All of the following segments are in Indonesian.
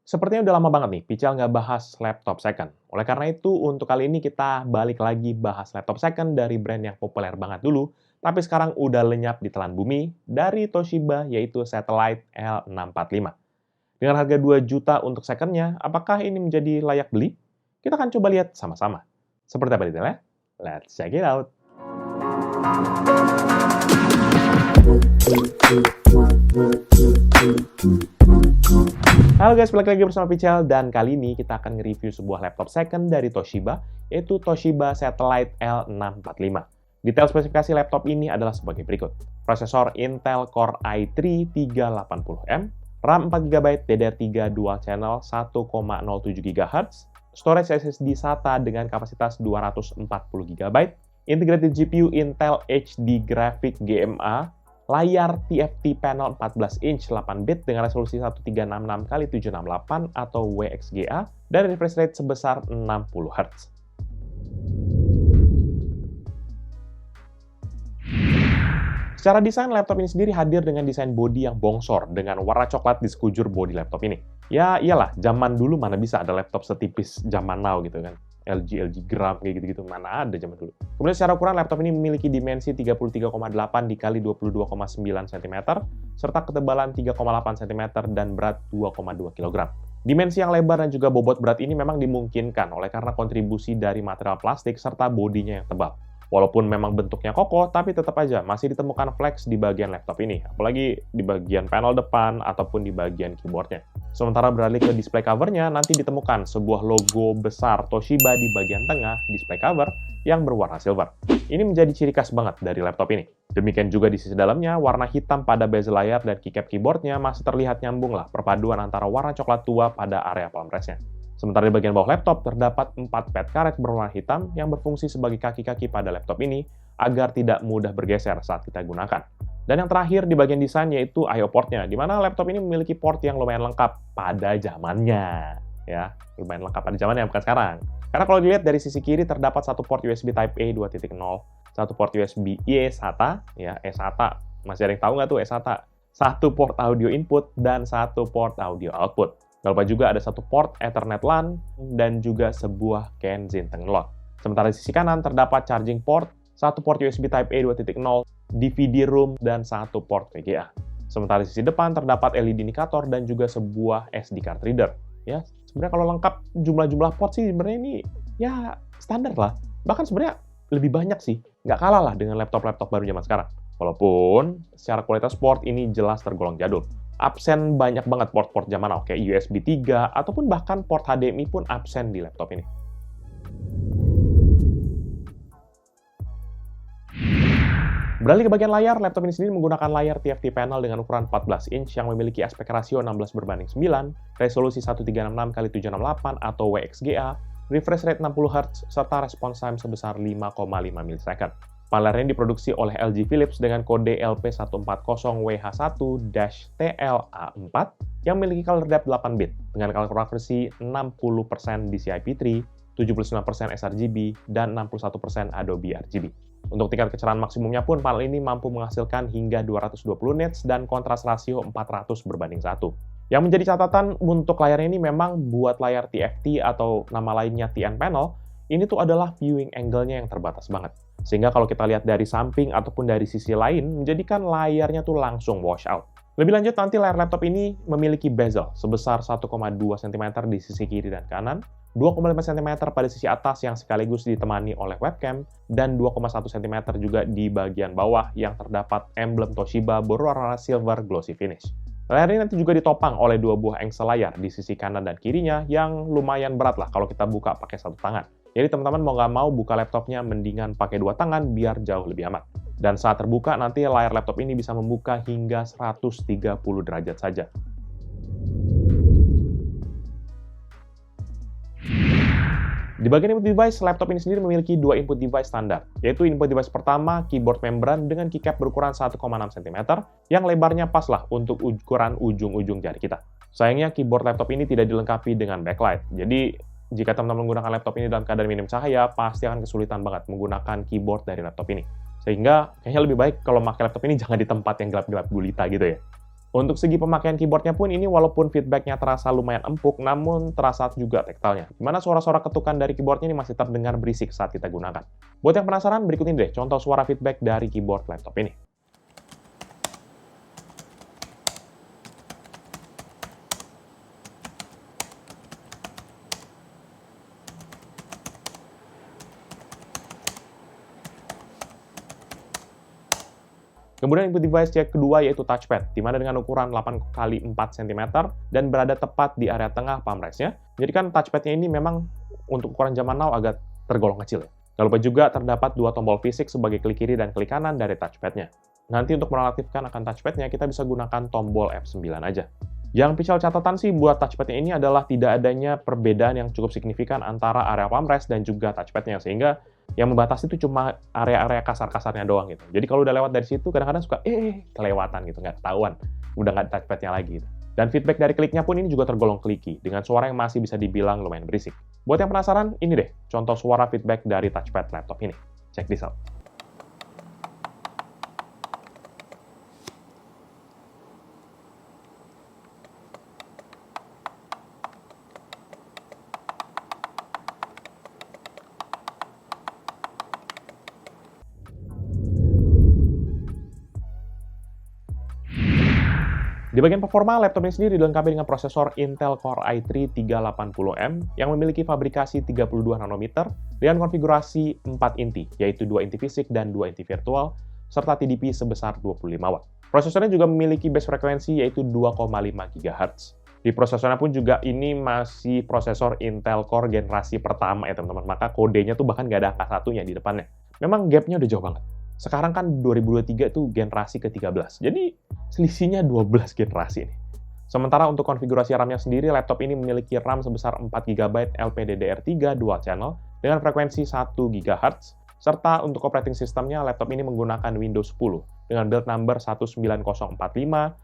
Sepertinya udah lama banget nih, Pical nggak bahas laptop second. Oleh karena itu, untuk kali ini kita balik lagi bahas laptop second dari brand yang populer banget dulu, tapi sekarang udah lenyap di telan bumi, dari Toshiba, yaitu Satellite L645. Dengan harga 2 juta untuk second-nya, apakah ini menjadi layak beli? Kita akan coba lihat sama-sama. Seperti apa detailnya? Let's check it out! Halo guys, balik lagi bersama Pical, dan kali ini kita akan nge-review sebuah laptop second dari Toshiba, yaitu Toshiba Satellite L645. Detail spesifikasi laptop ini adalah sebagai berikut. Prosesor Intel Core i3 380M, RAM 4GB, DDR3 Dual Channel 1,07 GHz, storage SSD SATA dengan kapasitas 240 GB, integrated GPU Intel HD Graphic GMA, layar TFT panel 14 inch 8 bit dengan resolusi 1366x768 atau WXGA, dan refresh rate sebesar 60 Hz. Secara desain, laptop ini sendiri hadir dengan desain bodi yang bongsor dengan warna coklat di sekujur bodi laptop ini. Ya iyalah, zaman dulu mana bisa ada laptop setipis zaman now gitu kan. LG Gram kayak gitu-gitu, mana ada zaman dulu. Kemudian secara ukuran laptop ini memiliki dimensi 33,8 dikali 22,9 cm, serta ketebalan 3,8 cm dan berat 2,2 kg. Dimensi yang lebar dan juga bobot berat ini memang dimungkinkan oleh karena kontribusi dari material plastik serta bodinya yang tebal. Walaupun memang bentuknya kokoh, tapi tetap aja masih ditemukan flex di bagian laptop ini, apalagi di bagian panel depan ataupun di bagian keyboardnya. Sementara beralih ke display covernya, nanti ditemukan sebuah logo besar Toshiba di bagian tengah display cover yang berwarna silver. Ini menjadi ciri khas banget dari laptop ini. Demikian juga di sisi dalamnya, warna hitam pada bezel layar dan keycap keyboardnya masih terlihat nyambung lah perpaduan antara warna coklat tua pada area palm rest-nya. Sementara di bagian bawah laptop, terdapat 4 pad karet berwarna hitam yang berfungsi sebagai kaki-kaki pada laptop ini agar tidak mudah bergeser saat kita gunakan. Dan yang terakhir di bagian desain yaitu I/O port-nya, di mana laptop ini memiliki port yang lumayan lengkap pada zamannya. Ya, lumayan lengkap pada zamannya, bukan sekarang. Karena kalau dilihat dari sisi kiri terdapat satu port USB Type-A 2.0, satu port USB-E SATA, ya, SATA, masih ada yang tahu nggak tuh SATA? Satu port audio input dan satu port audio output. Gak lupa juga ada satu port Ethernet LAN dan juga sebuah Kensington slot. Sementara di sisi kanan terdapat charging port, satu port USB Type-A 2.0, DVD room, dan satu port VGA. Sementara di sisi depan terdapat LED indikator dan juga sebuah SD card reader. Ya, sebenarnya kalau lengkap jumlah-jumlah port sih sebenarnya ini ya standar lah. Bahkan sebenarnya lebih banyak sih, nggak kalah lah dengan laptop-laptop baru zaman sekarang. Walaupun secara kualitas port ini jelas tergolong jadul. Absen banyak banget port-port zaman now, kayak USB 3, ataupun bahkan port HDMI pun absen di laptop ini. Beralih ke bagian layar, laptop ini sendiri menggunakan layar TFT panel dengan ukuran 14 inch yang memiliki aspek rasio 16:9, resolusi 1366x768 atau WXGA, refresh rate 60 Hz, serta response time sebesar 5,5 ms. Panel ini diproduksi oleh LG Philips dengan kode LP140WH1-TLA4 yang memiliki color depth 8 bit dengan color accuracy 60% DCI-P3, 79% sRGB, dan 61% Adobe RGB. Untuk tingkat kecerahan maksimumnya pun panel ini mampu menghasilkan hingga 220 nits dan kontras rasio 400:1. Yang menjadi catatan untuk layarnya ini memang buat layar TFT atau nama lainnya TN panel, ini tuh adalah viewing angle-nya yang terbatas banget. Sehingga kalau kita lihat dari samping ataupun dari sisi lain, menjadikan layarnya tuh langsung wash out. Lebih lanjut, nanti layar laptop ini memiliki bezel sebesar 1,2 cm di sisi kiri dan kanan, 2,5 cm pada sisi atas yang sekaligus ditemani oleh webcam, dan 2,1 cm juga di bagian bawah yang terdapat emblem Toshiba berwarna silver glossy finish. Layar ini nanti juga ditopang oleh dua buah engsel layar di sisi kanan dan kirinya yang lumayan berat lah kalau kita buka pakai satu tangan. Jadi teman-teman mau nggak mau buka laptopnya mendingan pakai dua tangan biar jauh lebih aman. Dan saat terbuka nanti layar laptop ini bisa membuka hingga 130 derajat saja. Di bagian input device, laptop ini sendiri memiliki dua input device standar, yaitu input device pertama, keyboard membran dengan keycap berukuran 1,6 cm, yang lebarnya pas lah untuk ukuran ujung-ujung jari kita. Sayangnya, keyboard laptop ini tidak dilengkapi dengan backlight, jadi jika teman-teman menggunakan laptop ini dalam keadaan minim cahaya, pasti akan kesulitan banget menggunakan keyboard dari laptop ini. Sehingga, kayaknya lebih baik kalau pakai laptop ini jangan di tempat yang gelap-gelap gulita gitu ya. Untuk segi pemakaian keyboardnya pun ini walaupun feedbacknya terasa lumayan empuk, namun terasa juga tactile-nya. Dimana suara-suara ketukan dari keyboardnya ini masih terdengar berisik saat kita gunakan. Buat yang penasaran, berikut ini deh contoh suara feedback dari keyboard laptop ini. Kemudian input device yang kedua yaitu touchpad, di mana dengan ukuran 8x4 cm dan berada tepat di area tengah palm rest-nya. Jadi kan touchpad-nya ini memang untuk ukuran zaman now agak tergolong kecil ya. Jangan lupa juga terdapat dua tombol fisik sebagai klik kiri dan klik kanan dari touchpad-nya. Nanti untuk menonaktifkan akan touchpad-nya, kita bisa gunakan tombol F9 aja. Yang Pichal catatan sih buat touchpad-nya ini adalah tidak adanya perbedaan yang cukup signifikan antara area palm rest dan juga touchpad-nya, sehingga yang membatasi itu cuma area-area kasar-kasarnya doang gitu. Jadi kalau udah lewat dari situ, kadang-kadang suka kelewatan gitu, nggak ketahuan, udah nggak touchpad-nya lagi gitu. Dan feedback dari kliknya pun ini juga tergolong clicky, dengan suara yang masih bisa dibilang lumayan berisik. Buat yang penasaran, ini deh contoh suara feedback dari touchpad laptop ini. Check this out. Di bagian performa, laptop ini sendiri dilengkapi dengan prosesor Intel Core i3 380M yang memiliki fabrikasi 32 nanometer dengan konfigurasi 4 inti, yaitu 2 inti fisik dan 2 inti virtual, serta TDP sebesar 25 watt. Prosesornya juga memiliki base frekuensi yaitu 2,5 GHz. Di prosesornya pun juga ini masih prosesor Intel Core generasi pertama ya teman-teman, maka kodenya tuh bahkan nggak ada angka satunya di depannya. Memang gapnya udah jauh banget. Sekarang kan 2023 tuh generasi ke-13, jadi selisihnya 12 generasi ini. Sementara untuk konfigurasi RAM-nya sendiri, laptop ini memiliki RAM sebesar 4 GB LPDDR3 dual channel dengan frekuensi 1 GHz, serta untuk operating systemnya, laptop ini menggunakan Windows 10 dengan build number 19045.2728.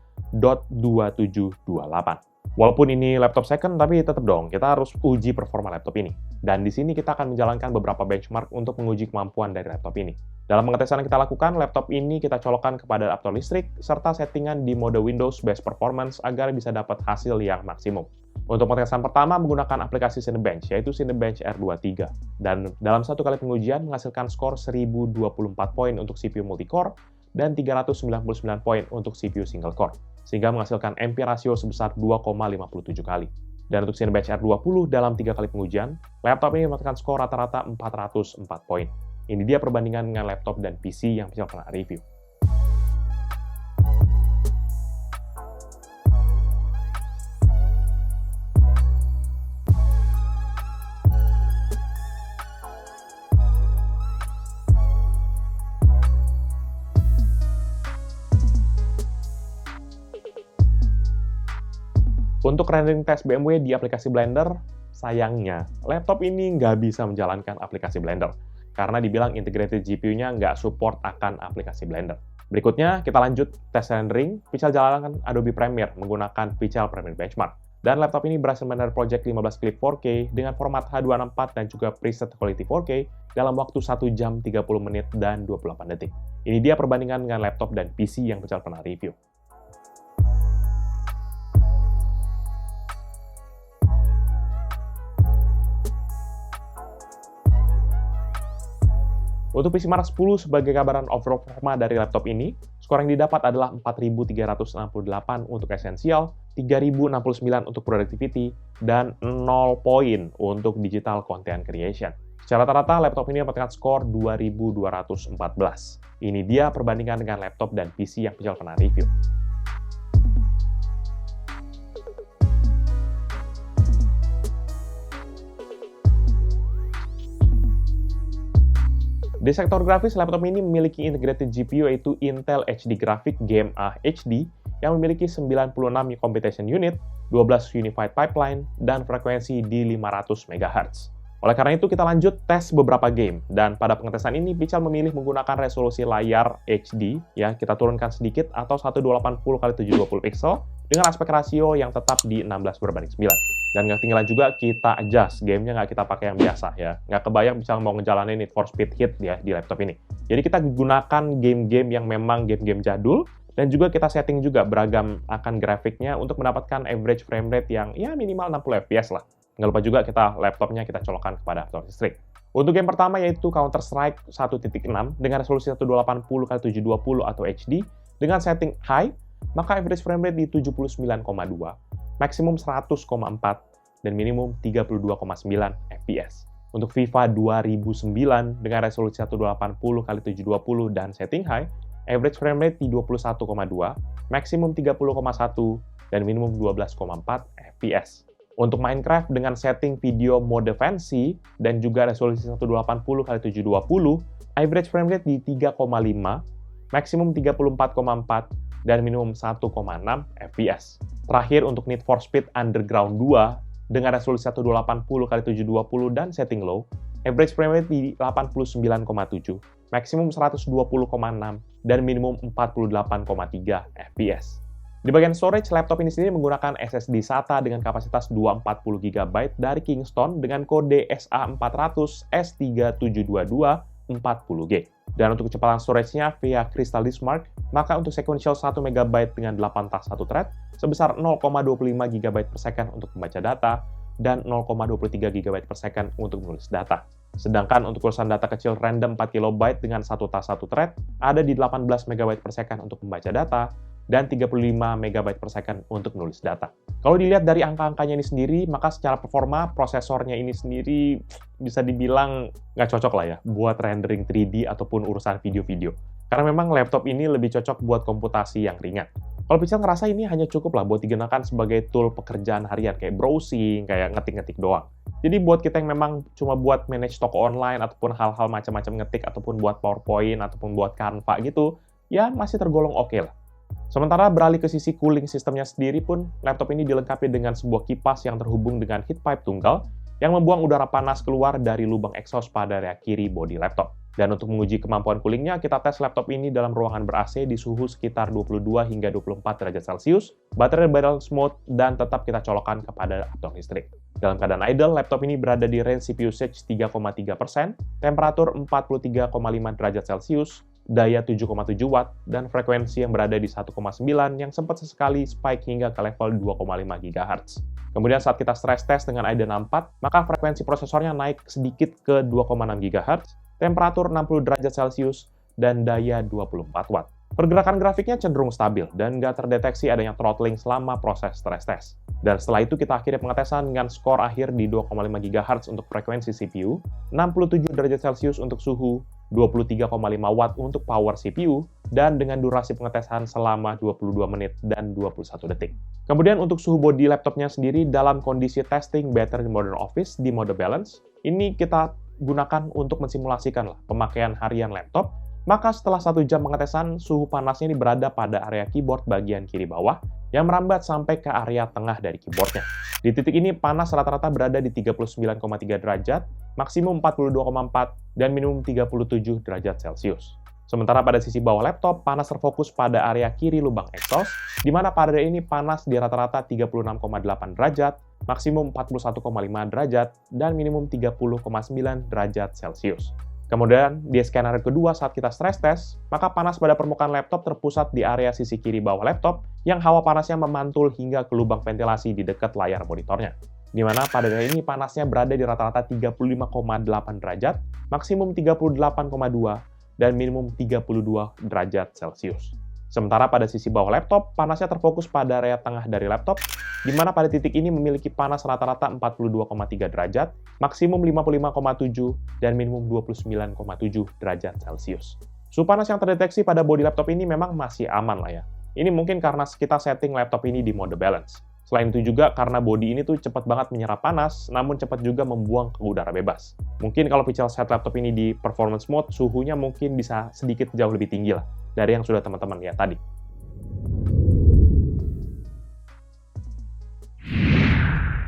Walaupun ini laptop second, tapi tetap dong, kita harus uji performa laptop ini. Dan di sini kita akan menjalankan beberapa benchmark untuk menguji kemampuan dari laptop ini. Dalam pengetesan yang kita lakukan, laptop ini kita colokkan kepada adaptor listrik, serta settingan di mode Windows Best Performance agar bisa dapat hasil yang maksimum. Untuk pengetesan pertama menggunakan aplikasi Cinebench, yaitu Cinebench R23. Dan dalam satu kali pengujian menghasilkan skor 1024 poin untuk CPU multicore dan 399 poin untuk CPU single core, sehingga menghasilkan MP rasio sebesar 2,57 kali. Dan untuk Cinebench R20 dalam 3 kali pengujian, laptop ini mendapatkan skor rata-rata 404 poin. Ini dia perbandingan dengan laptop dan PC yang bisa pernah review. Untuk rendering test BMW di aplikasi Blender, sayangnya laptop ini nggak bisa menjalankan aplikasi Blender, karena dibilang integrated GPU-nya nggak support akan aplikasi Blender. Berikutnya, kita lanjut tes rendering, Pichal jalankan Adobe Premiere menggunakan Pichal Premiere Benchmark. Dan laptop ini berhasil merender project 15 klip 4K dengan format H264 dan juga preset quality 4K dalam waktu 1 jam 30 menit dan 28 detik. Ini dia perbandingan dengan laptop dan PC yang Pichal pernah review. Untuk PC Mark 10 sebagai gambaran overall performa dari laptop ini, skor yang didapat adalah 4.368 untuk esensial, 3.069 untuk productivity, dan 0 poin untuk digital content creation. Secara rata-rata, laptop ini mendapatkan skor 2.214. Ini dia perbandingan dengan laptop dan PC yang Pichal pernah review. Di sektor grafis, laptop ini memiliki integrated GPU yaitu Intel HD Graphic Game A HD yang memiliki 96 computation unit, 12 unified pipeline, dan frekuensi di 500 MHz. Oleh karena itu, kita lanjut tes beberapa game. Dan pada pengetesan ini, Pichal memilih menggunakan resolusi layar HD, ya kita turunkan sedikit, atau 1280x720 pixel, dengan aspek rasio yang tetap di 16:9. Dan nggak ketinggalan juga, kita adjust gamenya nggak kita pakai yang biasa ya. Nggak kebayang Pichal mau ngejalanin Need for Speed Heat ya di laptop ini. Jadi kita gunakan game-game yang memang game-game jadul, Dan juga kita setting juga beragam akan grafiknya untuk mendapatkan average frame rate yang ya minimal 60 fps lah. Nggak lupa juga laptopnya kita colokkan kepada aktor listrik. Untuk game pertama yaitu Counter-Strike 1.6 dengan resolusi 1280x720 atau HD dengan setting high, maka average frame rate di 79,2, maksimum 100,4, dan minimum 32,9 fps. Untuk FIFA 2009 dengan resolusi 1080x720 dan setting high, average frame rate di 21,2, maksimum 30,1, dan minimum 12,4 fps. Untuk Minecraft dengan setting video mode fancy dan juga resolusi 1080x720, average frame rate di 3,5, maksimum 34,4, dan minimum 1,6 fps. Terakhir untuk Need for Speed Underground 2 dengan resolusi 1080x720 dan setting low, average frame rate di 89,7, maksimum 120,6, dan minimum 48,3 fps. Di bagian storage, laptop ini sendiri menggunakan SSD SATA dengan kapasitas 240 GB dari Kingston dengan kode SA400 S3722 40G. Dan untuk kecepatan storage-nya via Crystal Disk Mark, maka untuk sequential 1 MB dengan 8 tas 1 thread sebesar 0,25 GB per second untuk membaca data dan 0,23 GB per second untuk menulis data. Sedangkan untuk urusan data kecil random 4 KB dengan 1 tas 1 thread ada di 18 MB per second untuk membaca data dan 35 MB per second untuk menulis data. Kalau dilihat dari angka-angkanya ini sendiri, maka secara performa prosesornya ini sendiri bisa dibilang nggak cocok lah ya buat rendering 3D ataupun urusan video-video. Karena memang laptop ini lebih cocok buat komputasi yang ringan. Kalau Pichel ngerasa ini hanya cukup lah buat digunakan sebagai tool pekerjaan harian, kayak browsing, kayak ngetik-ngetik doang. Jadi buat kita yang memang cuma buat manage toko online, ataupun hal-hal macam-macam ngetik, ataupun buat PowerPoint, ataupun buat Canva gitu, ya masih tergolong oke lah. Sementara beralih ke sisi cooling sistemnya sendiri pun, laptop ini dilengkapi dengan sebuah kipas yang terhubung dengan heat pipe tunggal yang membuang udara panas keluar dari lubang exhaust pada area kiri bodi laptop. Dan untuk menguji kemampuan coolingnya, kita tes laptop ini dalam ruangan ber-AC di suhu sekitar 22 hingga 24 derajat Celcius, baterai balance mode, dan tetap kita colokkan kepada aktor listrik. Dalam keadaan idle, laptop ini berada di range CPU usage 3,3%, temperatur 43,5 derajat Celcius, daya 7,7 watt, dan frekuensi yang berada di 1,9 yang sempat sesekali spike hingga ke level 2,5 GHz. Kemudian saat kita stress test dengan Aiden 64, maka frekuensi prosesornya naik sedikit ke 2,6 GHz, temperatur 60 derajat Celcius, dan daya 24 watt. Pergerakan grafiknya cenderung stabil dan nggak terdeteksi adanya throttling selama proses stress test. Dan setelah itu kita akhiri pengetesan dengan skor akhir di 2,5 GHz untuk frekuensi CPU, 67 derajat Celcius untuk suhu, 23,5 watt untuk power CPU, dan dengan durasi pengetesan selama 22 menit dan 21 detik. Kemudian untuk suhu bodi laptopnya sendiri dalam kondisi testing Better in Modern Office di mode balance, ini kita gunakan untuk mensimulasikan pemakaian harian laptop. Maka setelah 1 jam pengetesan, suhu panasnya ini berada pada area keyboard bagian kiri bawah yang merambat sampai ke area tengah dari keyboardnya. Di titik ini panas rata-rata berada di 39,3 derajat, maksimum 42,4, dan minimum 37 derajat Celcius. Sementara pada sisi bawah laptop, panas terfokus pada area kiri lubang exhaust, di mana pada area ini panas di rata-rata 36,8 derajat, maksimum 41,5 derajat, dan minimum 30,9 derajat Celcius. Kemudian, di skenario kedua saat kita stress test, maka panas pada permukaan laptop terpusat di area sisi kiri bawah laptop yang hawa panasnya memantul hingga ke lubang ventilasi di dekat layar monitornya. Di mana pada area ini panasnya berada di rata-rata 35,8 derajat, maksimum 38,2, dan minimum 32 derajat Celcius. Sementara pada sisi bawah laptop, panasnya terfokus pada area tengah dari laptop, di mana pada titik ini memiliki panas rata-rata 42,3 derajat, maksimum 55,7, dan minimum 29,7 derajat Celcius. Suhu panas yang terdeteksi pada bodi laptop ini memang masih aman lah ya. Ini mungkin karena kita setting laptop ini di mode balance. Selain itu juga karena bodi ini tuh cepat banget menyerap panas, namun cepat juga membuang ke udara bebas. Mungkin kalau Pichel set laptop ini di performance mode, suhunya mungkin bisa sedikit jauh lebih tinggi lah dari yang sudah teman-teman lihat tadi.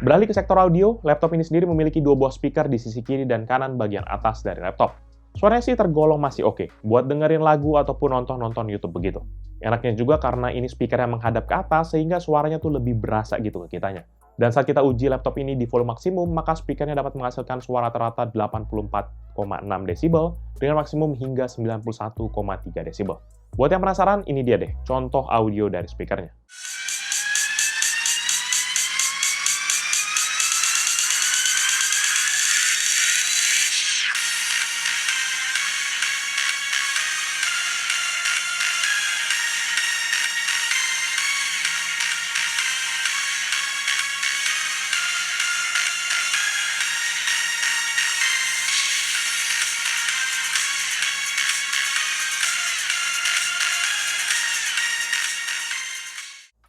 Beralih ke sektor audio, laptop ini sendiri memiliki 2 buah speaker di sisi kiri dan kanan bagian atas dari laptop. Suaranya sih tergolong masih oke, buat dengerin lagu ataupun nonton YouTube begitu. Enaknya juga karena ini speaker yang menghadap ke atas, sehingga suaranya tuh lebih berasa gitu ke kitanya. Dan saat kita uji laptop ini di volume maksimum, maka speakernya dapat menghasilkan suara rata-rata 84,6 desibel, dengan maksimum hingga 91,3 desibel. Buat yang penasaran, ini dia deh contoh audio dari speakernya.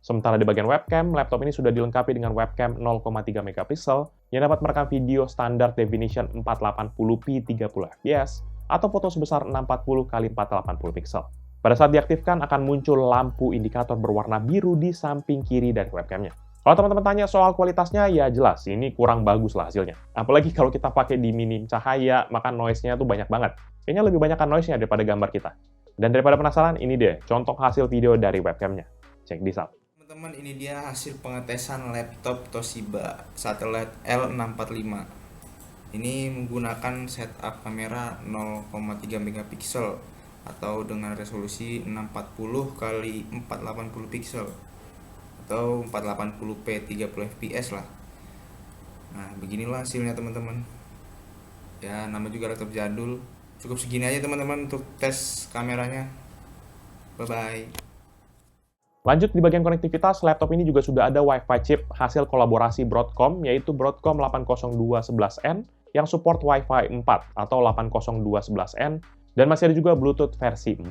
Sementara di bagian webcam, laptop ini sudah dilengkapi dengan webcam 0,3 megapiksel yang dapat merekam video standar definition 480p 30 fps atau foto sebesar 640 x 480 piksel. Pada saat diaktifkan akan muncul lampu indikator berwarna biru di samping kiri dari webcamnya. Kalau teman-teman tanya soal kualitasnya, ya jelas ini kurang bagus lah hasilnya. Apalagi kalau kita pakai di minim cahaya, maka noise-nya tuh banyak banget. Kayaknya lebih banyak kan noise-nya daripada gambar kita. Dan daripada penasaran, ini deh contoh hasil video dari webcamnya. Check this out. Teman-teman, ini dia hasil pengetesan laptop Toshiba Satellite L645. Ini menggunakan setup kamera 0,3 megapiksel atau dengan resolusi 640 x 480 piksel atau 480p 30 fps lah. Nah, beginilah hasilnya teman-teman. Ya, nama juga laptop jadul. Cukup segini aja teman-teman untuk tes kameranya. Bye bye. Lanjut di bagian konektivitas, laptop ini juga sudah ada Wi-Fi chip hasil kolaborasi Broadcom, yaitu Broadcom 802.11n yang support Wi-Fi 4 atau 802.11n, dan masih ada juga Bluetooth versi 4.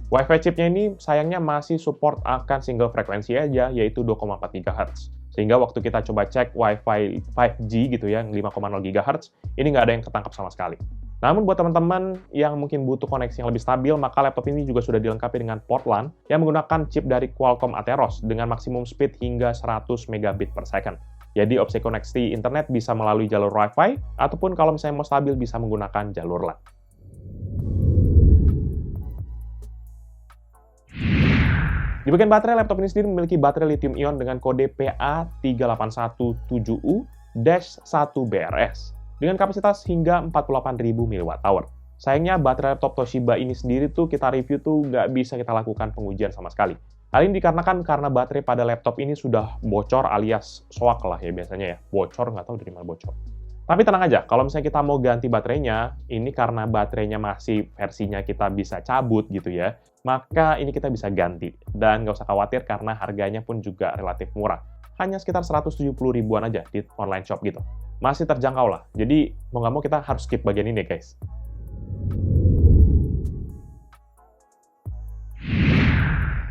Wi-Fi chipnya ini sayangnya masih support akan single frekuensi aja, yaitu 2,4 GHz. Sehingga waktu kita coba cek Wi-Fi 5G gitu ya, 5,0 GHz, ini nggak ada yang ketangkap sama sekali. Namun buat teman-teman yang mungkin butuh koneksi yang lebih stabil, maka laptop ini juga sudah dilengkapi dengan port LAN yang menggunakan chip dari Qualcomm Atheros dengan maksimum speed hingga 100 megabit per second. Jadi opsi koneksi internet bisa melalui jalur Wi-Fi, ataupun kalau misalnya mau stabil bisa menggunakan jalur LAN. Di bagian baterai, laptop ini sendiri memiliki baterai lithium ion dengan kode PA3817U-1BRS dengan kapasitas hingga 48.000 mWh. Sayangnya baterai laptop Toshiba ini sendiri tuh kita review tuh nggak bisa kita lakukan pengujian sama sekali. Hal ini dikarenakan karena baterai pada laptop ini sudah bocor alias soak lah ya biasanya ya. Bocor, nggak tahu dari mana bocor. Tapi tenang aja, kalau misalnya kita mau ganti baterainya, ini karena baterainya masih versinya kita bisa cabut gitu ya, maka ini kita bisa ganti. Dan nggak usah khawatir karena harganya pun juga relatif murah. Hanya sekitar 170 ribuan aja di online shop gitu. Masih terjangkau lah. Jadi, mau nggak mau kita harus skip bagian ini, guys.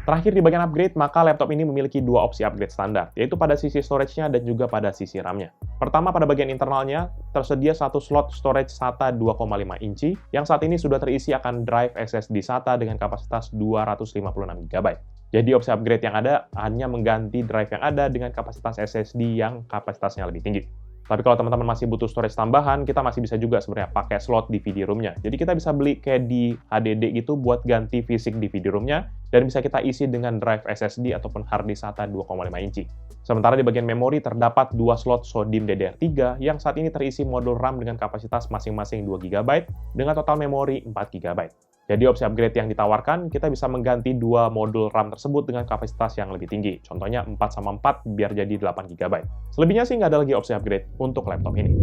Terakhir di bagian upgrade, maka laptop ini memiliki dua opsi upgrade standar, yaitu pada sisi storage-nya dan juga pada sisi RAM-nya. Pertama, pada bagian internalnya, tersedia satu slot storage SATA 2,5 inci, yang saat ini sudah terisi akan drive SSD SATA dengan kapasitas 256 GB. Jadi opsi upgrade yang ada hanya mengganti drive yang ada dengan kapasitas SSD yang kapasitasnya lebih tinggi. Tapi kalau teman-teman masih butuh storage tambahan, kita masih bisa juga sebenarnya pakai slot DVD room-nya. Jadi kita bisa beli kayak di HDD gitu buat ganti fisik DVD room-nya, dan bisa kita isi dengan drive SSD ataupun hard disk SATA 2,5 inci. Sementara di bagian memori terdapat dua slot SODIMM DDR3 yang saat ini terisi modul RAM dengan kapasitas masing-masing 2 GB dengan total memori 4 GB. Jadi opsi upgrade yang ditawarkan, kita bisa mengganti dua modul RAM tersebut dengan kapasitas yang lebih tinggi. Contohnya 4/4 biar jadi 8 GB. Selebihnya sih nggak ada lagi opsi upgrade untuk laptop ini.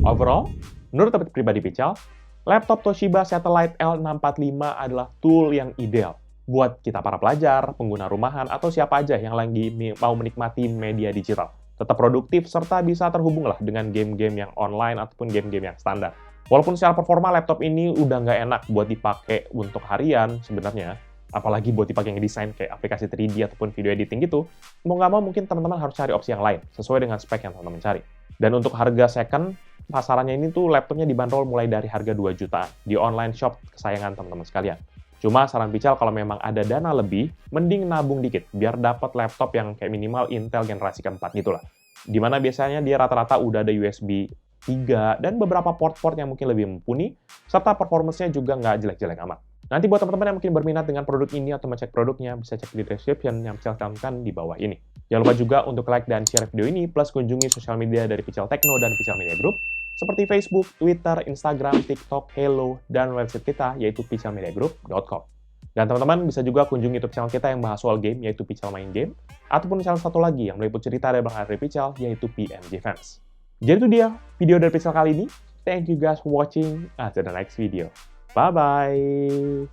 Overall, menurut pribadi Pical, laptop Toshiba Satellite L645 adalah tool yang ideal buat kita para pelajar, pengguna rumahan, atau siapa aja yang lagi mau menikmati media digital. Tetap produktif, serta bisa terhubung lah dengan game-game yang online ataupun game-game yang standar. Walaupun secara performa laptop ini udah nggak enak buat dipakai untuk harian sebenarnya, apalagi buat dipakai ngedesain kayak aplikasi 3D ataupun video editing gitu, mau nggak mau mungkin teman-teman harus cari opsi yang lain, sesuai dengan spek yang teman-teman cari. Dan untuk harga second, pasarannya ini tuh laptopnya dibanderol mulai dari harga 2 jutaan di online shop kesayangan teman-teman sekalian. Cuma saran Pical kalau memang ada dana lebih, mending nabung dikit, biar dapat laptop yang kayak minimal Intel generasi keempat gitu lah. Dimana biasanya dia rata-rata udah ada USB 3, dan beberapa port-port yang mungkin lebih mumpuni, serta performance-nya juga nggak jelek-jelek amat. Nanti buat teman-teman yang mungkin berminat dengan produk ini atau mau cek produknya, bisa cek di description yang Pical cantumkan di bawah ini. Jangan lupa juga untuk like dan share video ini, plus kunjungi sosial media dari Pical Techno dan Pical Media Group, seperti Facebook, Twitter, Instagram, TikTok, Hello, dan website kita, yaitu picalmediagroup.com. Dan teman-teman bisa juga kunjungi YouTube channel kita yang bahas soal game, yaitu Pichel Main Game, ataupun channel satu lagi yang meliput cerita dari Bang Andre Pichel, yaitu PMG Fans. Jadi itu dia video dari Pichel kali ini. Thank you guys for watching. Until the next video. Bye-bye.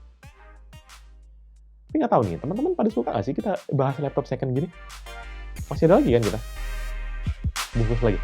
Tapi nggak tahu nih, teman-teman pada suka nggak sih kita bahas laptop second gini? Masih ada lagi kan kita? Bungkus lagi.